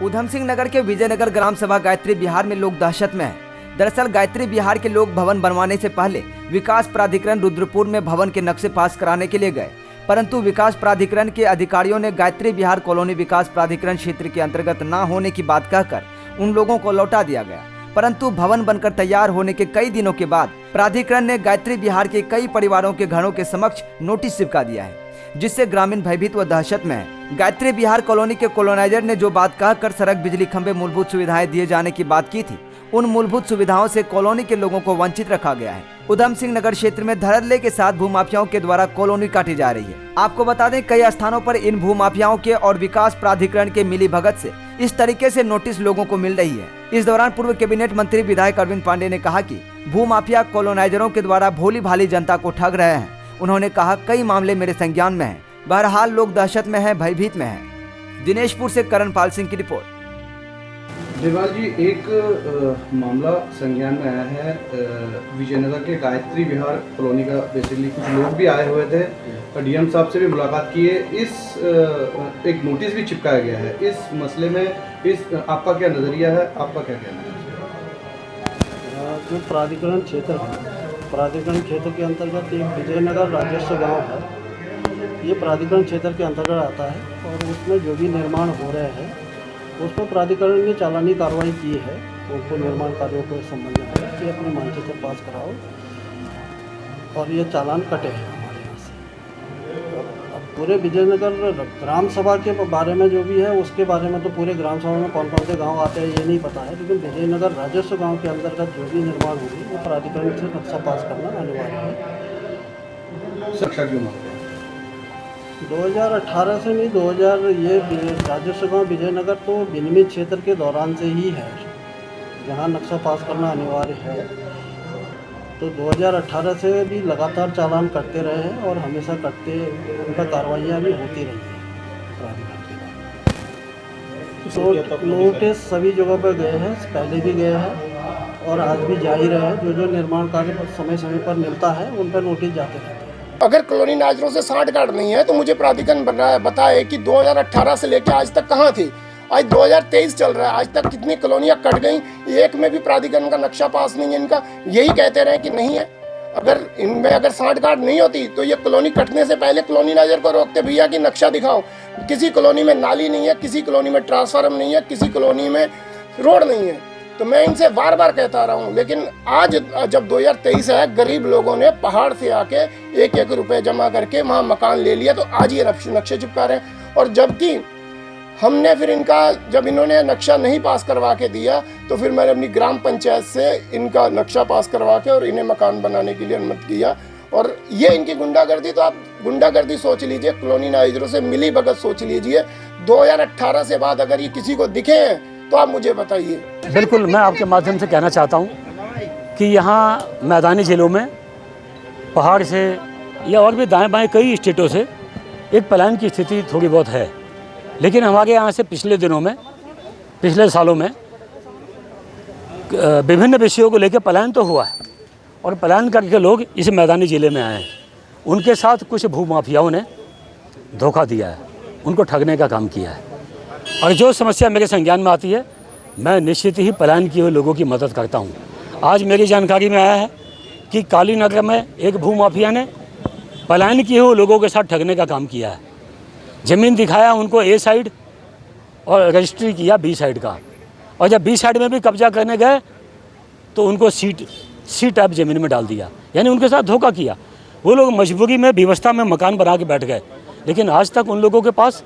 ऊधम सिंह नगर के विजयनगर ग्राम सभा गायत्री विहार में लोग दहशत में हैं। दरअसल गायत्री विहार के लोग भवन बनवाने से पहले विकास प्राधिकरण रुद्रपुर में भवन के नक्शे पास कराने के लिए गए, परंतु विकास प्राधिकरण के अधिकारियों ने गायत्री विहार कॉलोनी विकास प्राधिकरण क्षेत्र के अंतर्गत न होने की बात कहकर उन लोगों को लौटा दिया गया। परंतु भवन बनकर तैयार होने के कई दिनों के बाद प्राधिकरण ने गायत्री विहार के कई परिवारों के घरों के समक्ष नोटिस चिपका दिया है, जिससे ग्रामीण भयभीत व दहशत में है। गायत्री विहार कॉलोनी के कॉलोनाइजर ने जो बात कहकर सड़क, बिजली खंभे, मूलभूत सुविधाएं दिए जाने की बात की थी, उन मूलभूत सुविधाओं से कॉलोनी के लोगों को वंचित रखा गया है। ऊधम सिंह नगर क्षेत्र में धड़ल्ले के साथ भूमाफियाओं के द्वारा कॉलोनी काटी जा रही है। आपको बता दें, कई स्थानों पर इन भूमाफियाओं के और विकास प्राधिकरण के मिलीभगत से इस तरीके से नोटिस लोगों को मिल रही है। इस दौरान पूर्व कैबिनेट मंत्री विधायक अरविंद पांडे ने कहा कि भूमाफिया कॉलोनाइजरों के द्वारा भोली भाली जनता को ठग रहे हैं। उन्होंने कहा, कई मामले मेरे संज्ञान में हैं। बहरहाल लोग दहशत में हैं, भयभीत में हैं। दिनेशपुर से करणपाल सिंह की रिपोर्ट। देवाल जी, एक मामला संज्ञान में आया है विजयनगर के गायत्री विहार कॉलोनी का। बेसिकली कुछ लोग भी आए हुए थे, डीएम साहब से भी मुलाकात की है। एक नोटिस भी चिपकाया गया है इस मसले में। आपका क्या नज़रिया है, आपका क्या कहना है? जो प्राधिकरण क्षेत्र है, प्राधिकरण क्षेत्र के अंतर्गत एक विजयनगर राजस्व गाँव है। ये प्राधिकरण क्षेत्र के अंतर्गत आता है और उसमें जो भी निर्माण हो रहे हैं उसमें प्राधिकरण ने चालानी कार्रवाई की है। उनको निर्माण कार्यों के संबंध में कि अपने मानचित्र पास कराओ और ये चालान कटे हैं हमारे यहाँ से। अब पूरे विजयनगर ग्राम सभा के बारे में जो भी है उसके बारे में तो पूरे ग्राम सभा में कौन कौन से गांव आते हैं ये नहीं पता है, लेकिन विजयनगर राजस्व गांव के अंतर्गत जो भी निर्माण होगी वो प्राधिकरण से नक्शा पास करना अनिवार्य है। शिक्षा क्यों मांगते हैं? 2018 से नहीं, 2000 ये राजस्व गाँव विजयनगर तो विनिमय क्षेत्र के दौरान से ही है जहाँ नक्शा पास करना अनिवार्य है। तो 2018 से भी लगातार चालान करते रहे हैं और हमेशा करते उनका कार्रवाइयाँ भी होती रही हैं। तो नोटिस सभी जगह पर गए हैं, पहले भी गए हैं और आज भी जा ही रहे हैं। जो निर्माण कार्य समय समय पर मिलता है उन पर नोटिस जाते रहते हैं। अगर कॉलोनी नाजरों से सांठगांठ नहीं है तो मुझे प्राधिकरण बताए कि 2018 से लेकर आज तक कहाँ थी। आज 2023 चल रहा है, आज तक कितनी कॉलोनियाँ कट गई, एक में भी प्राधिकरण का नक्शा पास नहीं है इनका। यही कहते रहे कि नहीं है। अगर इनमें अगर सांठगांठ नहीं होती तो ये कॉलोनी कटने से पहले कॉलोनी नाजर को रोकते, भैया कि नक्शा दिखाओ। किसी कॉलोनी में नाली नहीं है, किसी कॉलोनी में ट्रांसफार्मर नहीं है, किसी कॉलोनी में रोड नहीं है। तो मैं इनसे बार बार कहता रहा हूँ, लेकिन आज जब 2023 है, गरीब लोगों ने पहाड़ से आके 1-1 रुपए जमा करके वहाँ मकान ले लिया, तो आज ये नक्शे चिपका रहे हैं। और जबकि हमने फिर इनका, जब इन्होंने नक्शा नहीं पास करवा के दिया तो फिर मैंने अपनी ग्राम पंचायत से इनका नक्शा पास करवा के और इन्हें मकान बनाने के लिए अनुमति किया। और ये इनकी गुंडागर्दी, तो आप गुंडागर्दी सोच लीजिए, कॉलोनी नाइजरों से मिली भगत सोच लीजिए। 2018 से बाद अगर ये किसी को दिखे हैं तो आप मुझे बताइए। बिल्कुल, मैं आपके माध्यम से कहना चाहता हूँ कि यहाँ मैदानी जिलों में पहाड़ से या और भी दाएं बाएं कई स्टेटों से एक पलायन की स्थिति थोड़ी बहुत है, लेकिन हमारे यहाँ से पिछले दिनों में, पिछले सालों में विभिन्न विषयों को लेकर पलायन तो हुआ है और पलायन करके लोग इस मैदानी ज़िले में आए हैं। उनके साथ कुछ भूमाफियाओं ने धोखा दिया है, उनको ठगने का काम किया है। और जो समस्या मेरे संज्ञान में आती है, मैं निश्चित ही पलायन किए हुए लोगों की मदद करता हूँ। आज मेरी जानकारी में आया है कि कालीनगर में एक भूमाफिया ने पलायन किए हुए लोगों के साथ ठगने का काम किया है। ज़मीन दिखाया उनको ए साइड और रजिस्ट्री किया बी साइड का, और जब बी साइड में भी कब्जा करने गए तो उनको सी टाइप ज़मीन में डाल दिया, यानी उनके साथ धोखा किया। वो लोग मजबूरी में व्यवस्था में मकान बना के बैठ गए, लेकिन आज तक उन लोगों के पास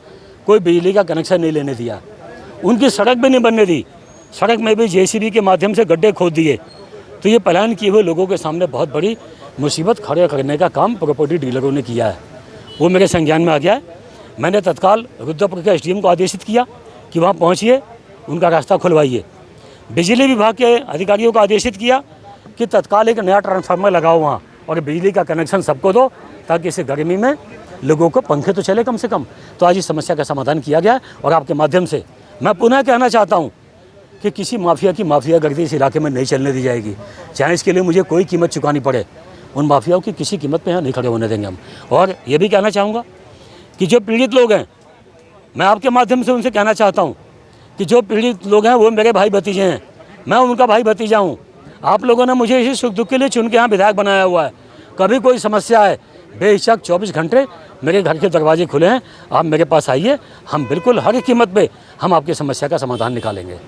कोई बिजली का कनेक्शन नहीं लेने दिया, उनकी सड़क भी नहीं बनने दी, सड़क में भी जेसीबी के माध्यम से गड्ढे खोद दिए। तो ये पलायन किए हुए लोगों के सामने बहुत बड़ी मुसीबत खड़े करने का काम प्रॉपर्टी डीलरों ने किया है। वो मेरे संज्ञान में आ गया है। मैंने तत्काल रुद्रपुर के एसडीएम को आदेशित किया कि वहाँ पहुँचिए, उनका रास्ता खुलवाइए। बिजली विभाग के अधिकारियों को आदेशित किया कि तत्काल एक नया ट्रांसफार्मर लगाओ वहाँ और बिजली का कनेक्शन सबको दो, ताकि इस गर्मी में लोगों को पंखे तो चले कम से कम। तो आज इस समस्या का समाधान किया गया है। और आपके माध्यम से मैं पुनः कहना चाहता हूँ कि किसी माफिया की माफियागर्दी इस इलाके में नहीं चलने दी जाएगी, चाहे इसके लिए मुझे कोई कीमत चुकानी पड़े। उन माफियाओं की किसी कीमत पे यहाँ नहीं खड़े होने देंगे हम। और ये भी कहना चाहूँगा कि जो पीड़ित लोग हैं, मैं आपके माध्यम से उनसे कहना चाहता हूँ कि जो पीड़ित लोग हैं वो मेरे भाई भतीजे हैं, मैं उनका भाई भतीजा हूँ। आप लोगों ने मुझे इसी सुख दुख के लिए चुन के यहाँ विधायक बनाया हुआ है। कभी कोई समस्या है बेहिचक 24 घंटे मेरे घर के दरवाजे खुले हैं, आप मेरे पास आइए, हम बिल्कुल हर कीमत पे हम आपकी समस्या का समाधान निकालेंगे।